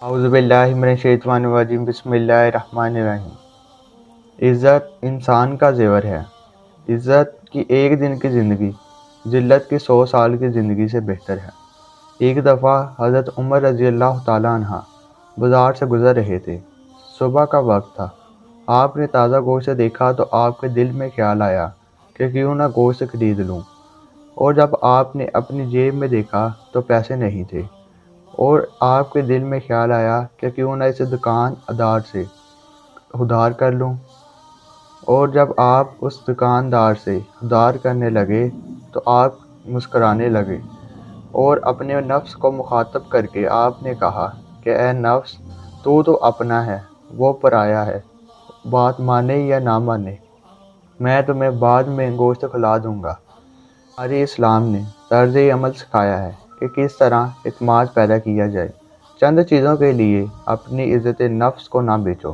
اعوذ باللہ من الشیطان الرجیم بسم اللہ الرحمن الرحیم۔ عزت انسان کا زیور ہے۔ عزت کی ایک دن کی زندگی ذلت کی 100 سال کی زندگی سے بہتر ہے۔ ایک دفعہ حضرت عمر رضی اللہ تعالیٰ عنہ بازار سے گزر رہے تھے۔ صبح کا وقت تھا۔ آپ نے تازہ گوشت دیکھا تو آپ کے دل میں خیال آیا کہ کیوں نہ گوشت خرید لوں، اور جب آپ نے اپنی جیب میں دیکھا تو پیسے نہیں تھے، اور آپ کے دل میں خیال آیا کہ کیوں نہ اسے دکاندار سے ادھار کر لوں، اور جب آپ اس دکاندار سے ادھار کرنے لگے تو آپ مسکرانے لگے، اور اپنے نفس کو مخاطب کر کے آپ نے کہا کہ اے نفس، تو اپنا ہے، وہ پرایا ہے، بات مانے یا نہ مانے، میں تمہیں بعد میں گوشت کھلا دوں گا۔ ہمارے اسلام نے طرز عمل سکھایا ہے کہ کس طرح اعتماد پیدا کیا جائے۔ چند چیزوں کے لیے اپنی عزت نفس کو نہ بیچو۔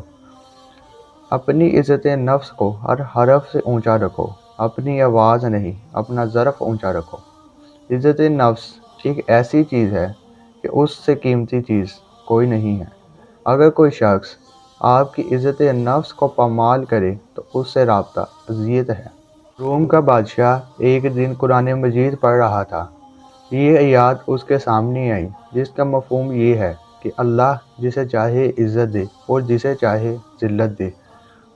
اپنی عزت نفس کو ہر حرف سے اونچا رکھو، اپنی آواز نہیں، اپنا ظرف اونچا رکھو۔ عزت نفس ایک ایسی چیز ہے کہ اس سے قیمتی چیز کوئی نہیں ہے۔ اگر کوئی شخص آپ کی عزت نفس کو پامال کرے تو اس سے رابطہ اذیت ہے۔ روم کا بادشاہ ایک دن قرآن مجید پڑھ رہا تھا۔ یہ آیات اس کے سامنے آئی جس کا مفہوم یہ ہے کہ اللہ جسے چاہے عزت دے اور جسے چاہے ذلت دے۔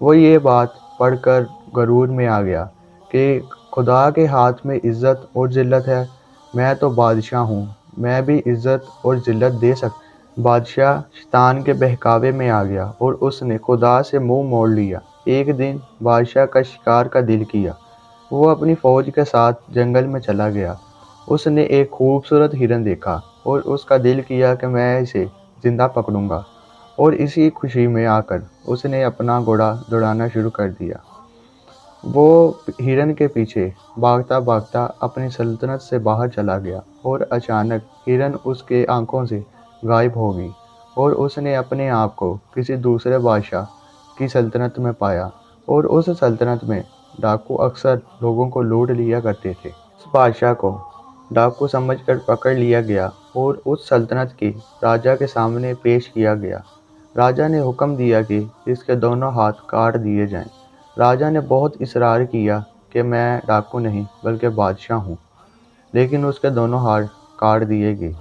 وہ یہ بات پڑھ کر غرور میں آ گیا کہ خدا کے ہاتھ میں عزت اور ذلت ہے، میں تو بادشاہ ہوں، میں بھی عزت اور ذلت دے سکتا۔ بادشاہ شیطان کے بہکاوے میں آ گیا اور اس نے خدا سے منہ موڑ لیا۔ ایک دن بادشاہ کا شکار کا دل کیا۔ وہ اپنی فوج کے ساتھ جنگل میں چلا گیا۔ اس نے ایک خوبصورت ہرن دیکھا اور اس کا دل کیا کہ میں اسے زندہ پکڑوں گا، اور اسی خوشی میں آ کر اس نے اپنا گھوڑا دوڑانا شروع کر دیا۔ وہ ہرن کے پیچھے بھاگتا بھاگتا اپنی سلطنت سے باہر چلا گیا، اور اچانک ہرن اس کے آنکھوں سے غائب ہو گئی، اور اس نے اپنے آپ کو کسی دوسرے بادشاہ کی سلطنت میں پایا، اور اس سلطنت میں ڈاکو اکثر لوگوں کو لوٹ لیا کرتے تھے۔ اس بادشاہ کو ڈاکو سمجھ کر پکڑ لیا گیا اور اس سلطنت کے راجا کے سامنے پیش کیا گیا۔ راجا نے حکم دیا کہ اس کے دونوں ہاتھ کاٹ دیے جائیں۔ راجا نے بہت اصرار کیا کہ میں ڈاکو نہیں بلکہ بادشاہ ہوں، لیکن اس کے دونوں ہاتھ کاٹ دیے گئے۔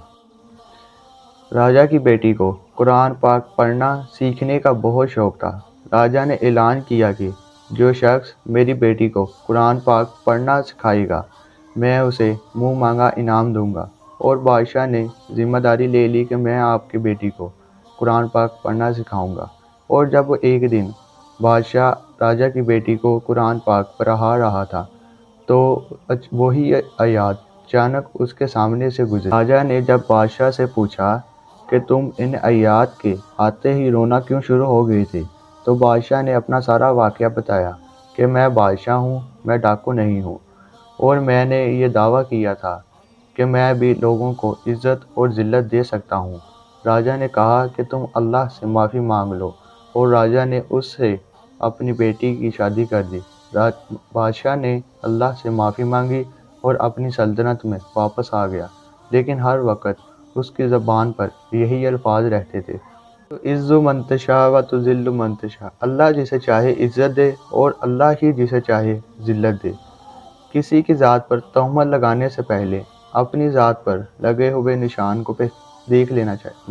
راجا کی بیٹی کو قرآن پاک پڑھنا سیکھنے کا بہت شوق تھا۔ راجا نے اعلان کیا کہ جو شخص میری بیٹی کو قرآن پاک پڑھنا سکھائے گا، میں اسے منہ مانگا انعام دوں گا، اور بادشاہ نے ذمہ داری لے لی کہ میں آپ کی بیٹی کو قرآن پاک پڑھنا سکھاؤں گا۔ اور جب ایک دن بادشاہ راجا کی بیٹی کو قرآن پاک پڑھا رہا تھا تو وہی آیات اچانک اس کے سامنے سے گزری۔ راجا نے جب بادشاہ سے پوچھا کہ تم ان آیات کے آتے ہی رونا کیوں شروع ہو گئے تھے، تو بادشاہ نے اپنا سارا واقعہ بتایا کہ میں بادشاہ ہوں، میں ڈاکو نہیں ہوں، اور میں نے یہ دعویٰ کیا تھا کہ میں بھی لوگوں کو عزت اور ذلت دے سکتا ہوں۔ راجا نے کہا کہ تم اللہ سے معافی مانگ لو، اور راجا نے اس سے اپنی بیٹی کی شادی کر دی۔ بادشاہ نے اللہ سے معافی مانگی اور اپنی سلطنت میں واپس آ گیا، لیکن ہر وقت اس کی زبان پر یہی الفاظ رہتے تھے: تو عز من تشاء و تذل من تشاء۔ اللہ جسے چاہے عزت دے اور اللہ ہی جسے چاہے ذلت دے۔ کسی کی ذات پر تہمت لگانے سے پہلے اپنی ذات پر لگے ہوئے نشان کو دیکھ لینا چاہیے۔